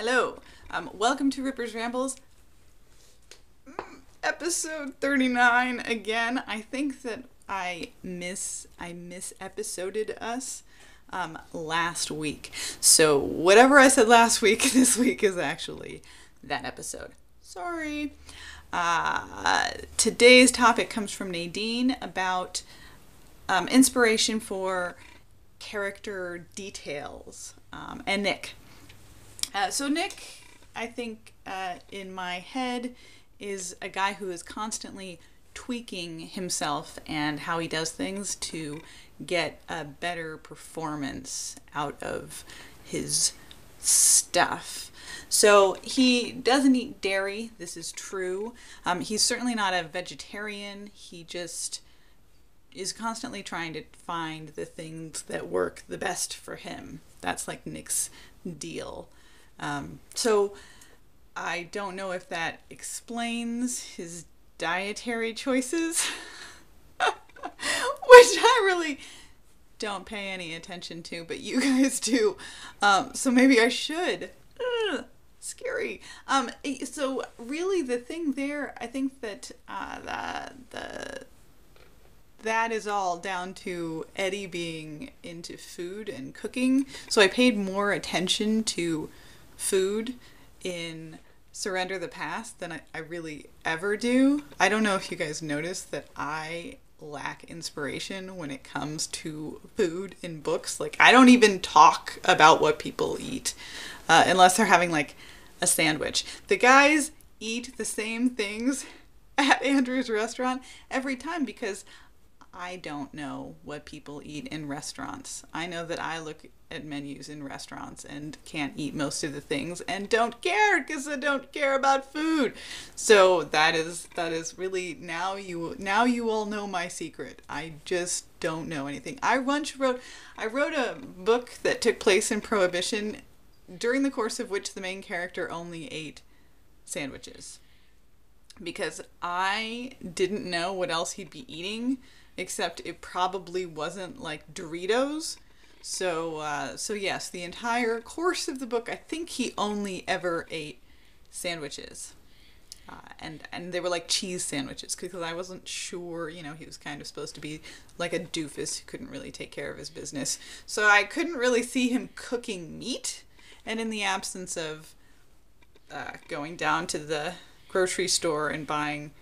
Hello, welcome to Ripper's Rambles, episode 39 again. I think that I mis-episoded us last week. So whatever I said last week, this week is actually that episode. Sorry. Today's topic comes from Nadine about inspiration for character details, and Nick. So Nick, I think, in my head, is a guy who is constantly tweaking himself and how he does things to get a better performance out of his stuff. So he doesn't eat dairy. This is true. He's certainly not a vegetarian. He just is constantly trying to find the things that work the best for him. That's like Nick's deal. So I don't know if that explains his dietary choices, which I really don't pay any attention to, but you guys do. So maybe I should. Ugh, scary. So really the thing there, I think that that is all down to Eddie being into food and cooking. So I paid more attention to food in Surrender the Past than I really ever do. I don't know if you guys noticed that I lack inspiration when it comes to food in books. Like, I don't even talk about what people eat unless they're having like a sandwich. The guys eat the same things at Andrew's restaurant every time because I don't know what people eat in restaurants. I know that I look at menus in restaurants and can't eat most of the things and don't care because I don't care about food. So that is really, now you all know my secret. I just don't know anything. I wrote a book that took place in Prohibition, during the course of which the main character only ate sandwiches because I didn't know what else he'd be eating, except it probably wasn't like Doritos. So yes, the entire course of the book, I think he only ever ate sandwiches. And they were like cheese sandwiches because I wasn't sure, he was kind of supposed to be like a doofus who couldn't really take care of his business. So I couldn't really see him cooking meat. And in the absence of going down to the grocery store and buying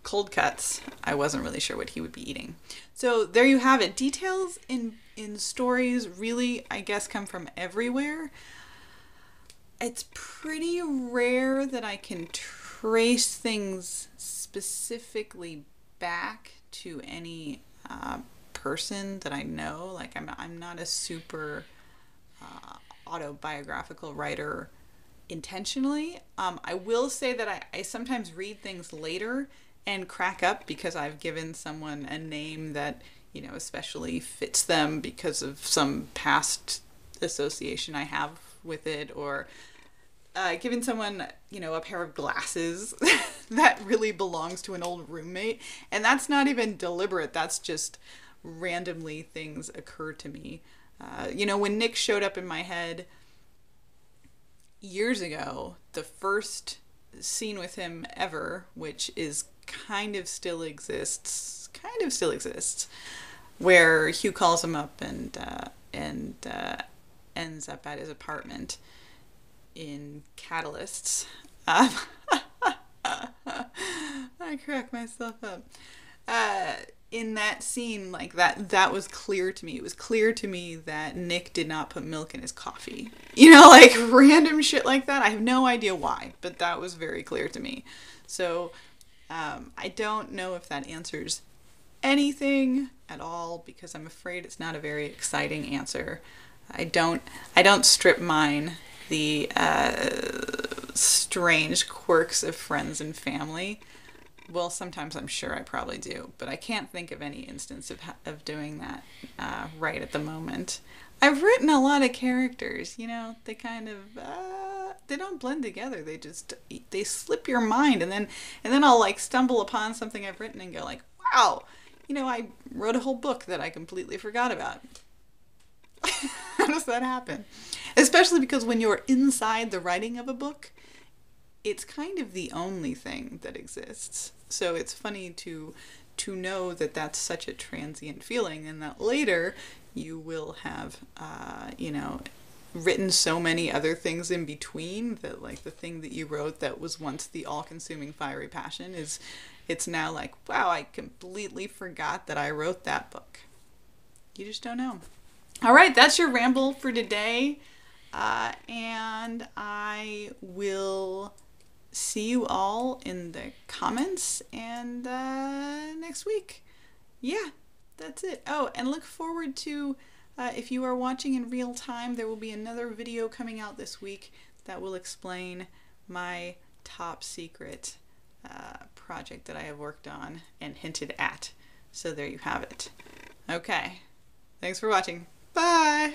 cold cuts, I wasn't really sure what he would be eating. So there you have it. Details in stories really, I guess, come from everywhere. It's pretty rare that I can trace things specifically back to any person that I know. Like, I'm not a super autobiographical writer intentionally. I will say that I sometimes read things later and crack up because I've given someone a name that, especially fits them because of some past association I have with it, or given someone, a pair of glasses that really belongs to an old roommate. And that's not even deliberate. That's just randomly things occur to me. When Nick showed up in my head years ago, the first scene with him ever, which is kind of still exists, where Hugh calls him up and ends up at his apartment in Catalysts. I crack myself up. In that scene, like that was clear to me. It was clear to me that Nick did not put milk in his coffee. Like random shit like that. I have no idea why, but that was very clear to me. So I don't know if that answers anything at all because I'm afraid it's not a very exciting answer. I don't strip mine the strange quirks of friends and family. Well, sometimes I'm sure I probably do, but I can't think of any instance of doing that right at the moment. I've written a lot of characters, they kind of, they don't blend together. They slip your mind, and then I'll like stumble upon something I've written and go like, wow, I wrote a whole book that I completely forgot about. How does that happen? Especially because when you're inside the writing of a book, it's kind of the only thing that exists. So it's funny to know that that's such a transient feeling, and that later you will have, written so many other things in between that, like, the thing that you wrote that was once the all-consuming fiery passion it's now like, wow, I completely forgot that I wrote that book. You just don't know. All right, that's your ramble for today, and I will see you all in the comments and next week. Yeah, that's it. Oh, and look forward to, if you are watching in real time, there will be another video coming out this week that will explain my top secret project that I have worked on and hinted at. So there you have it. Okay, thanks for watching. Bye!